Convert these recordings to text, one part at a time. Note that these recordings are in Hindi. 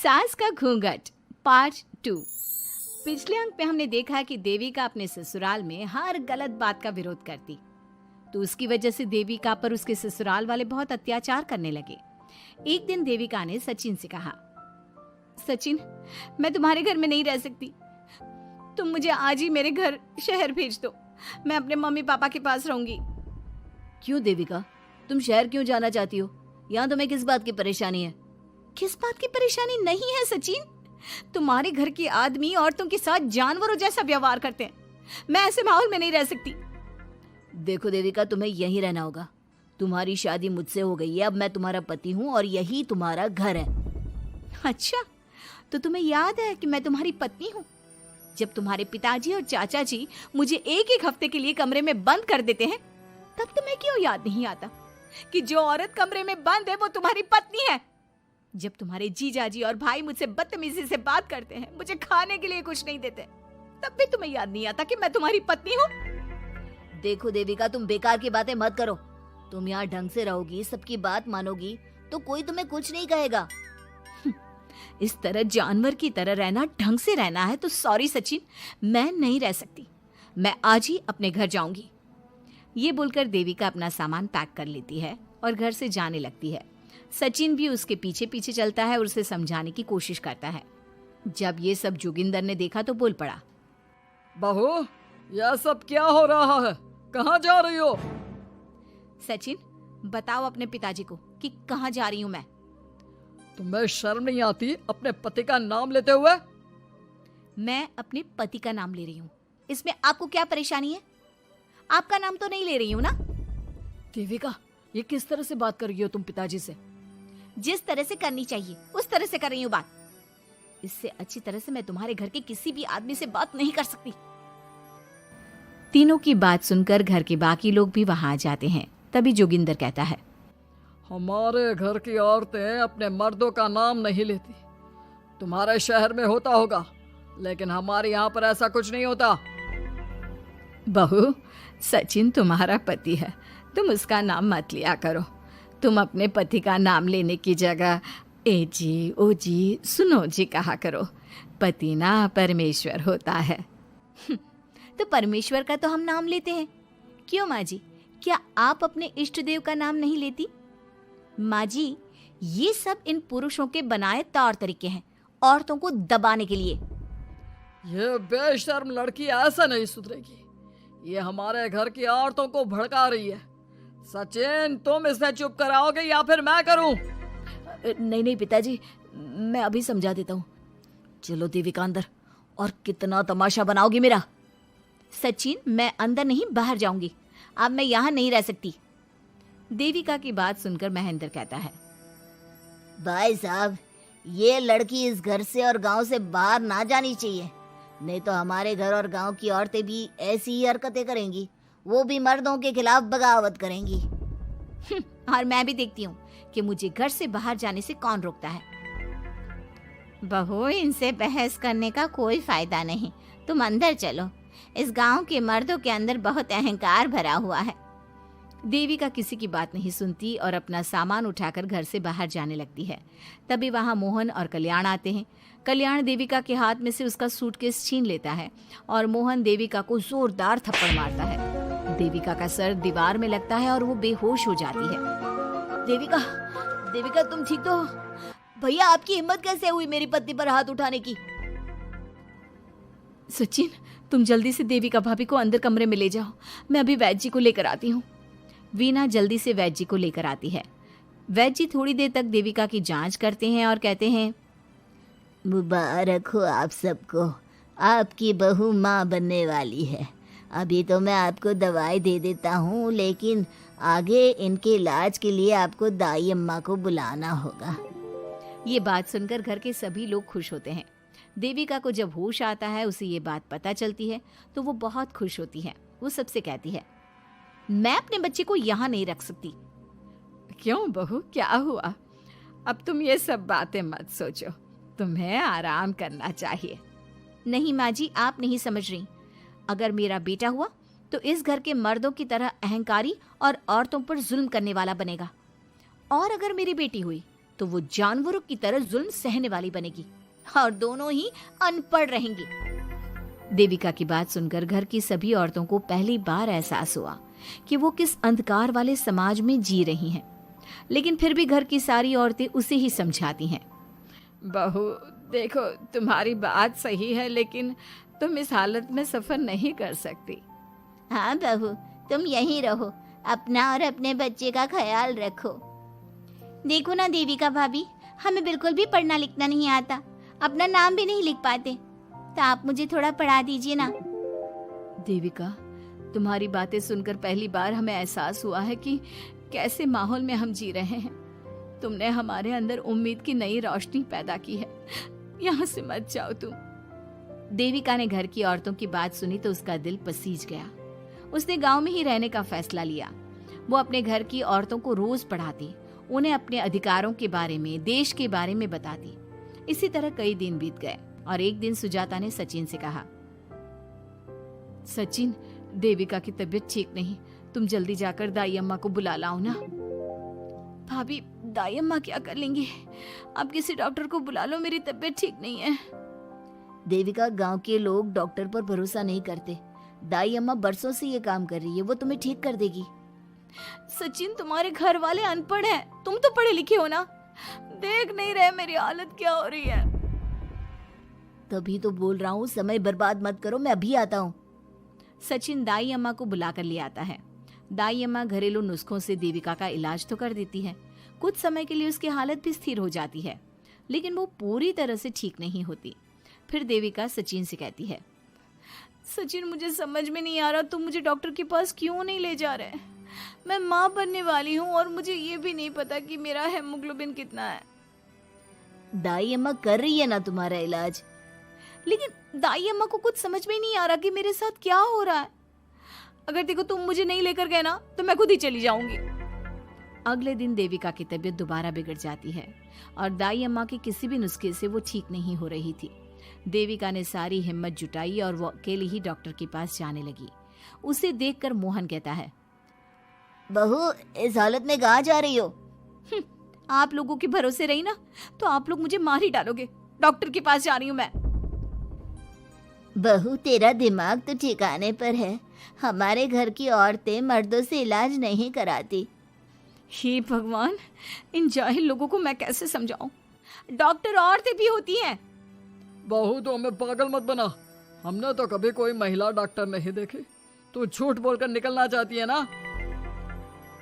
सास का घूंघट पार्ट 2। पिछले अंक पे हमने देखा कि देविका अपने ससुराल में हर गलत बात का विरोध करती, तो उसकी वजह से देविका पर उसके ससुराल वाले बहुत अत्याचार करने लगे। एक दिन देविका ने सचिन से कहा, सचिन, मैं तुम्हारे घर में नहीं रह सकती, तुम मुझे आज ही मेरे घर शहर भेज दो, मैं अपने मम्मी पापा के पास रहूंगी। क्यों देविका, तुम शहर क्यों जाना चाहती हो? यहाँ तुम्हें किस बात की परेशानी है? किस बात की परेशानी नहीं है सचिन, तुम्हारे घर के आदमी औरतों के साथ जानवरों जैसा व्यवहार करते हैं, मैं ऐसे माहौल में नहीं रह सकती। देखो देविका, तुम्हें यहीं रहना होगा। तुम्हारी शादी मुझसे हो गई है, अब मैं तुम्हारा पति हूँ और यही तुम्हारा घर है। अच्छा, तो तुम्हें याद है कि मैं तुम्हारी पत्नी हूँ? जब तुम्हारे पिताजी और चाचा जी मुझे एक हफ्ते के लिए कमरे में बंद कर देते हैं, तब तुम्हें क्यों याद नहीं आता कि जो औरत कमरे में बंद है वो तुम्हारी पत्नी है? जब तुम्हारे जीजाजी और भाई मुझसे बदतमीजी से बात करते हैं, मुझे खाने के लिए कुछ नहीं देते, तब भी तुम्हें याद नहीं आता कि मैं तुम्हारी पत्नी हूँ? देखो देविका, तुम बेकार की बातें मत करो। तुम यहाँ ढंग से रहोगी, सबकी बात मानोगी, तो कोई तुम्हें कुछ नहीं कहेगा। इस तरह जानवर की तरह रहना, ढंग से रहना है तो सॉरी सचिन, मैं नहीं रह सकती, मैं आज ही अपने घर जाऊंगी। ये बोलकर देविका अपना सामान पैक कर लेती है और घर से जाने लगती है। सचिन भी उसके पीछे पीछे चलता है और उसे समझाने की कोशिश करता है। जब ये सब जोगिंदर ने देखा तो बोल पड़ा, बहू, यह सब क्या हो रहा है? कहाँ जा रही हो? सचिन, बताओ अपने पिताजी को कि कहाँ जा रही हूँ मैं। तुम्हें शर्म नहीं आती अपने पति का नाम लेते हुए? मैं अपने पति का नाम ले रही हूँ, इसमें आपको क्या परेशानी है? आपका नाम तो नहीं ले रही हूँ ना? देविका, ये किस तरह से बात कर रही हो तुम पिताजी से? जिस तरह से करनी चाहिए उस तरह से कर रही हूँ बात। इससे अच्छी तरह से मैं तुम्हारे घर के किसी भी आदमी से बात नहीं कर सकती। तीनों की बात सुनकर घर के बाकी लोग भी वहां आ जाते हैं। तभी जोगिंदर कहता है, हमारे घर की औरतें अपने मर्दों का नाम नहीं लेती। तुम्हारे शहर में होता होगा, लेकिन हमारे यहाँ पर ऐसा कुछ नहीं होता। बहू, सचिन तुम्हारा पति है, तुम उसका नाम मत लिया करो। तुम अपने पति का नाम लेने की जगह ए जी, ओ जी, सुनो जी कहा करो। पति ना परमेश्वर होता है। तो परमेश्वर का तो हम नाम लेते हैं। क्यों माँ जी, क्या आप अपने इष्ट देव का नाम नहीं लेती? माँ जी, ये सब इन पुरुषों के बनाए तौर तरीके हैं, औरतों को दबाने के लिए। ये बेशर्म लड़की ऐसा नहीं सुधरेगी। ये हमारे घर की औरतों को भड़का रही है। सचिन, तुम इसे चुप कराओगे या फिर मैं करूं? नहीं नहीं पिताजी, मैं अभी समझा देता हूँ। चलो देविका अंदर, और कितना तमाशा बनाओगी मेरा। सचिन, मैं अंदर नहीं बाहर जाऊंगी, अब मैं यहाँ नहीं रह सकती। देविका की बात सुनकर महेंद्र कहता है, भाई साहब, ये लड़की इस घर से और गांव से बाहर ना जानी चाहिए, नहीं तो हमारे घर और गांव की औरतें भी ऐसी ही हरकतें करेंगी, वो भी मर्दों के खिलाफ बगावत करेंगी। और मैं भी देखती हूँ कि मुझे घर से बाहर जाने से कौन रोकता है। बहू, इनसे बहस करने का कोई फायदा नहीं, तुम अंदर चलो। इस गांव के मर्दों के अंदर बहुत अहंकार भरा हुआ है। देविका किसी की बात नहीं सुनती और अपना सामान उठाकर घर से बाहर जाने लगती है। तभी वहां मोहन और कल्याण आते हैं। कल्याण देविका के हाथ में से उसका सूटकेस छीन लेता है और मोहन देविका को जोरदार थप्पड़ मारता है। देविका का सर दीवार में लगता है और वो बेहोश हो जाती है। देविका, देविका तुम ठीक तो हो? भैया, आपकी हिम्मत कैसे हुई मेरी पत्नी पर हाथ उठाने की? सचिन, तुम जल्दी से देविका भाभी को अंदर कमरे में ले जाओ, मैं अभी वैद्य जी को लेकर आती हूँ। वीना जल्दी से वैद्य जी को लेकर आती है। वैद्य जी थोड़ी देर तक देविका की जांच करते हैं और कहते हैं, मुबारक हो आप सबको, आपकी बहू माँ बनने वाली है। अभी तो मैं आपको दवाई दे देता हूँ, लेकिन आगे इनके इलाज के लिए आपको दाई अम्मा को बुलाना होगा। ये बात सुनकर घर के सभी लोग खुश होते हैं। देविका को जब होश आता है, उसे ये बात पता चलती है तो वो बहुत खुश होती है। वो सबसे कहती है, मैं अपने बच्चे को यहाँ नहीं रख सकती। क्यों बहू, क्या हुआ? अब तुम ये सब बातें मत सोचो, तुम्हें आराम करना चाहिए। नहीं माँ जी, आप नहीं समझ रही। अगर मेरा बेटा हुआ तो इस घर के मर्दों की तरह अहंकारी और औरतों पर जुल्म करने वाला बनेगा, और अगर मेरी बेटी हुई तो वो जानवरों की तरह जुल्म सहने वाली बनेगी और दोनों ही अनपढ़ रहेंगी। देविका की बात सुनकर घर की सभी औरतों को पहली बार एहसास हुआ कि वो किस अंधकार वाले समाज में जी रही हैं। लेकिन फिर भी घर की सारी औरतें उसे ही समझाती हैं। बहू देखो, तुम्हारी बात सही है, लेकिन तुम इस हालत में सफर नहीं कर सकती। हाँ बहू, तुम यहीं रहो, अपना और अपने बच्चे का ख्याल रखो। देखो ना देविका भाभी, हमें बिल्कुल भी पढ़ना लिखना नहीं आता, अपना नाम भी नहीं लिख पाते, तो आप मुझे थोड़ा पढ़ा दीजिए ना। देविका, तुम्हारी बातें सुनकर पहली बार हमें एहसास हुआ है कि कैसे माहौल में हम जी रहे हैं। तुमने हमारे अंदर उम्मीद की नई रोशनी पैदा की है। यहाँ से मत जाओ तुम। देविका ने घर की औरतों की बात सुनी तो उसका दिल पसीज गया। उसने गांव में ही रहने का फैसला लिया। वो अपने घर की औरतों को रोज पढ़ाती, उन्हें अपने अधिकारों के बारे में, देश के बारे में बताती। इसी तरह कई दिन बीत गए और एक दिन सुजाता ने सचिन से कहा, सचिन, देविका की तबीयत ठीक नहीं, तुम जल्दी जाकर दाई अम्मा को बुला लाओ ना। भाभी, दाई अम्मा क्या कर लेंगी? आप किसी डॉक्टर को बुला लो, मेरी तबीयत ठीक नहीं है। देविका, गांव के लोग डॉक्टर पर भरोसा नहीं करते। दाई अम्मा बरसों से ये काम कर रही है, वो तुम्हें ठीक कर देगी। सचिन, तुम्हारे घर वाले अनपढ़ हैं, तुम तो पढ़े लिखे हो ना, देख नहीं रहे मेरी हालत क्या हो रही है। तभी तो बोल रहा हूँ, समय बर्बाद मत करो, मैं अभी आता हूँ। सचिन दाई अम्मा को बुलाकर ले आता है। दाई अम्मा घरेलू नुस्खों से देविका का इलाज तो कर देती है। कुछ समय के लिए उसकी हालत भी स्थिर हो जाती है, लेकिन वो पूरी तरह से ठीक नहीं होती। फिर देविका सचिन से कहती है, सचिन, मुझे समझ में नहीं आ रहा तुम मुझे डॉक्टर के पास क्यों नहीं ले जा रहे। मैं माँ बनने वाली हूँ और मुझे ये भी नहीं पता कि मेरा हेमोग्लोबिन कितना है। दाई अम्मा कर रही है ना तुम्हारा इलाज। लेकिन दाई अम्मा को कुछ समझ में ही नहीं आ रहा कि मेरे साथ क्या हो रहा है। अगर देखो तुम मुझे नहीं लेकर गए ना तो मैं खुद ही चली जाऊंगी। अगले दिन देविका की तबीयत दोबारा बिगड़ जाती है और दाई अम्मा के किसी भी नुस्खे से वो ठीक नहीं हो रही थी। देविका ने सारी हिम्मत जुटाई और वो अकेली ही डॉक्टर के पास जाने लगी। उसे देखकर मोहन कहता है, बहू, इस हालत में कहाँ जा रही हो? आप लोगों के भरोसे रही ना तो आप लोग मुझे मार ही डालोगे। डॉक्टर के पास जा रही हूँ मैं। बहू, तेरा दिमाग तो ठिकाने पर है। हमारे घर की औरतें मर्दों से इलाज नहीं कराती। हे भगवान, इन जाहिल लोगों को मैं कैसे समझाऊं? डॉक्टर औरतें भी होती हैं। बहू, तो हमें पागल मत बना, हमने तो कभी कोई महिला डॉक्टर नहीं देखी। तू झूठ बोलकर निकलना चाहती है ना?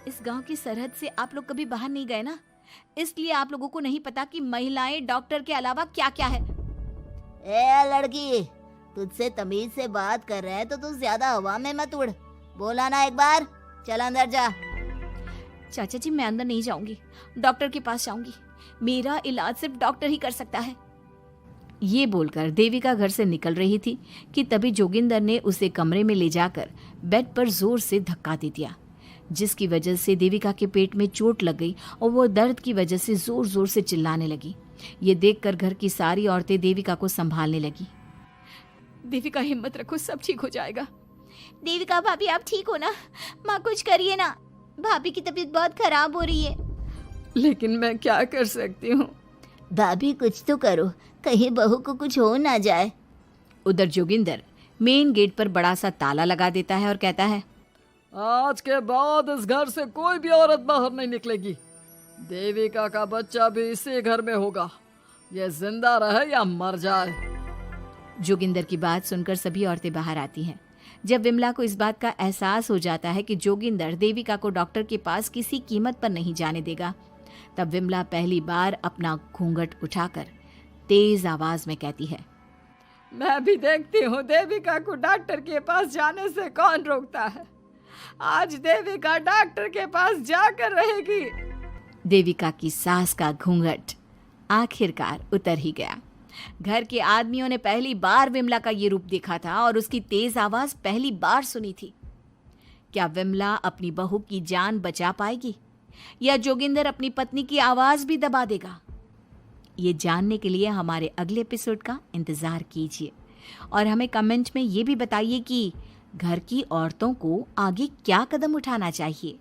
इस गांव की सरहद से आप लोग कभी बाहर नहीं गए ना, इसलिए आप लोगों को नहीं पता कि महिलाएं डॉक्टर के अलावा क्या क्या है। ए लड़की, तुझसे तमीज से बात कर रहे हैं तो तू ज्यादा हवा में मत उड़। बोला ना एक बार, चल अंदर जा। चाचा जी, मैं अंदर नहीं जाऊंगी, डॉक्टर के पास जाऊंगी। मेरा इलाज सिर्फ डॉक्टर ही कर सकता है। ये बोलकर देविका घर से निकल रही थी कि तभी जोगिंदर ने उसे कमरे में ले जाकर बेड पर जोर से धक्का दे दिया, जिसकी वजह से देविका के पेट में चोट लग गई और वो दर्द की वजह से जोर जोर से चिल्लाने लगी। ये देखकर घर की सारी औरतें देविका को संभालने लगी। देविका, हिम्मत रखो, सब ठीक हो जाएगा। देविका भाभी, आप ठीक हो ना? माँ, कुछ करिए ना, भाभी की तबीयत बहुत खराब हो रही है। लेकिन मैं क्या कर सकती हूँ? भाभी, कुछ तो करो, कहीं बहू को कुछ हो ना जाए। उधर जोगिंदर मेन गेट पर बड़ा सा ताला लगा देता है और कहता है, आज के बाद इस घर से कोई भी औरत बाहर नहीं निकलेगी। देविका का बच्चा भी इसी घर में होगा, ये जिंदा रहे या मर जाए। जोगिंदर की बात सुनकर सभी औरतें बाहर आती हैं। जब विमला को इस बात का एहसास हो जाता है कि जोगिंदर देविका को डॉक्टर के पास किसी कीमत पर नहीं जाने देगा, तब विमला पहली बार अपना घूंघट उठाकर तेज आवाज में कहती है, मैं भी देखती हूँ देविका को डॉक्टर के पास जाने से कौन रोकता है। आज देविका डॉक्टर के पास जाकर रहेगी। देविका की सास का घूंघट आखिरकार उतर ही गया। घर के आदमियों ने पहली बार विमला का ये रूप देखा था और उसकी तेज आवाज पहली बार सुनी थी। क्या विमला अपनी बहू की जान बचा पाएगी या जोगिंदर अपनी पत्नी की आवाज भी दबा देगा? ये जानने के लिए हमारे अगले एपिसोड का इंतजार कीजिए और हमें कमेंट में ये भी बताइए कि घर की औरतों को आगे क्या कदम उठाना चाहिए।